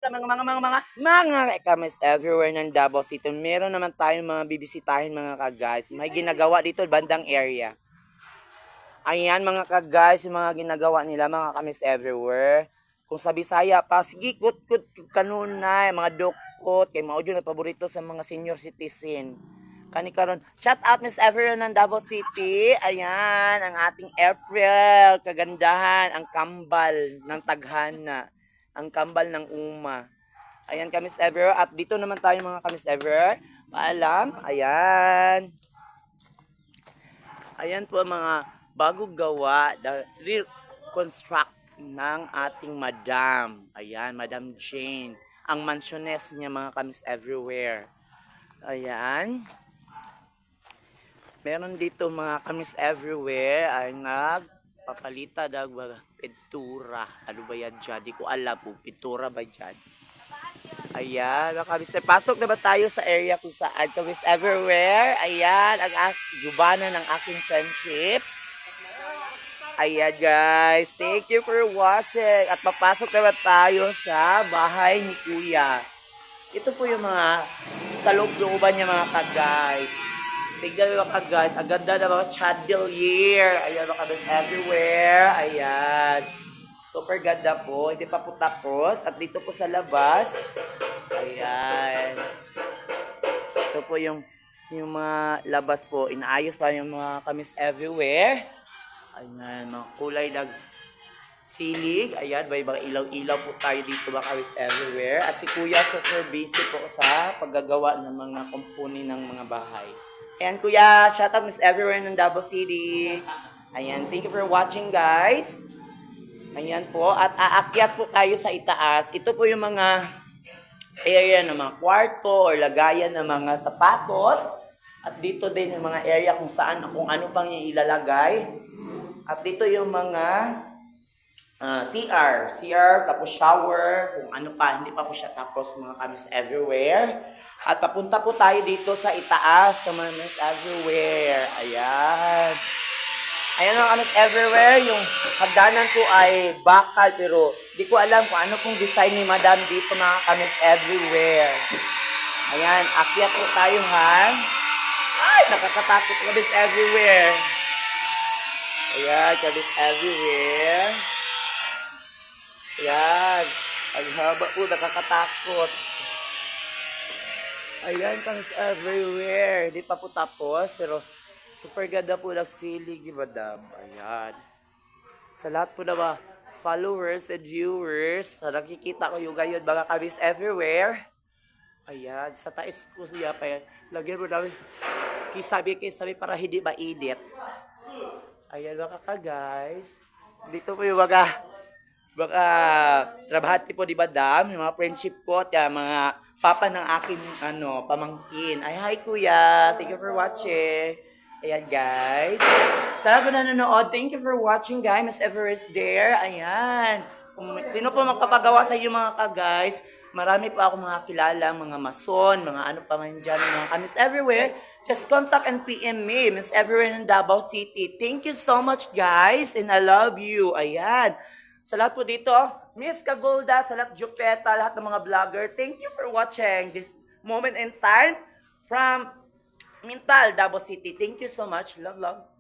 sa mga kamis everywhere ng Davao City. Meron naman tayong mga bibisitahin mga ka-guys. May ginagawa dito bandang area. Ayan mga ka-guys, yung mga ginagawa nila mga kamis everywhere. Kung sa Bisaya pa, sige kut kanunay, mga dokot, kay mao na paborito sa mga senior citizen. Kani karon, shout out Miss Everyone ng Davao City. Ayan, ang ating April, kagandahan, ang kambal ng Taghana, ang kambal ng Uma. Ayan, Kamis Ever. At dito naman tayo mga Kamis Ever. Paalam. Ayan. Ayan po mga bagong gawa. The reconstruct ng ating Madam. Ayan, Madam Jane. Ang mansiones niya mga Kamis Everywhere. Ayan. Meron dito mga Kamis Everywhere ay nagpapalita dag pintura. Ano ba yan dyan? Di ko alam po. Pintura ba dyan? Ayan, mga kabis. Pasok na ba tayo sa area kung saan kabis everywhere? Ayan, ang gubana ng aking friendship. Ayan guys, thank you for watching. At papasok na ba tayo sa bahay ni Kuya. Ito po yung mga sa loob-looban niya mga ka-guys. Tignan mo mga ka-guys, ang ganda na mga chandelier. Ayan, mga kabis everywhere. Ayan. Super ganda po. Hindi pa po tapos. At dito po sa labas. Ayan. Ito po yung mga labas po. Inaayos pa yung mga kamis everywhere. Ayan. Mga kulay ng silig. Ayan. May mga ilaw-ilaw po tayo dito mga kamis everywhere. At si Kuya super busy po sa paggagawa ng mga kumpuni ng mga bahay. Ayan Kuya. Shout out Miss Everywhere ng Davao City. Ayan. Thank you for watching guys. Ayan po, at aakyat po tayo sa itaas. Ito po yung mga area ng mga kwarto or lagayan ng mga sapatos. At dito din yung mga area kung saan, kung ano pang yung ilalagay. At dito yung mga CR, tapos shower, kung ano pa, hindi pa po siya tapos mga kamis everywhere. At papunta po tayo dito sa itaas, sa mga kamis everywhere. Ayan. Ayan mga kamis everywhere, yung hagdanan ko ay bakal pero di ko alam kung ano pong design ni Madam dito mga kamis everywhere. Ayan, akyat po tayo ha. Ay, nakakatakot kamis everywhere. Ayan, kamis everywhere. Ayan, ang haba po, nakakatakot. Ayan, kamis everywhere. Di pa po tapos pero super ganda po ng silig ni Madam. Ayan. Sa lahat po na mga followers and viewers, na nakikita ko yung gayon mga kamis everywhere. Ayan. Sa taas po siya pa yan. Lagyan mo namin kisabi para hindi mainit. Ayan mga ka-guys. Dito po yung mga trabahati po ni Madam, yung mga friendship ko at mga papa ng aking pamangkin. Ay, hi Kuya. Thank you for watching. Ayan guys. Salamat po na nanonood. Thank you for watching guys. Miss Everest there. Ayan. Kung sino po magpapagawa sa inyo mga ka-guys, marami po ako mga kilala, mga mason, mga ano pa man dyan, mga Miss Everywhere. Just contact and PM me, Miss Everywhere in Davao City. Thank you so much guys and I love you. Ayan. Sa lahat po dito, Miss Kagolda, sa lahat Jupeta, lahat ng mga vlogger, thank you for watching this moment in time from Mintal, Davao City. Thank you so much. Love, love.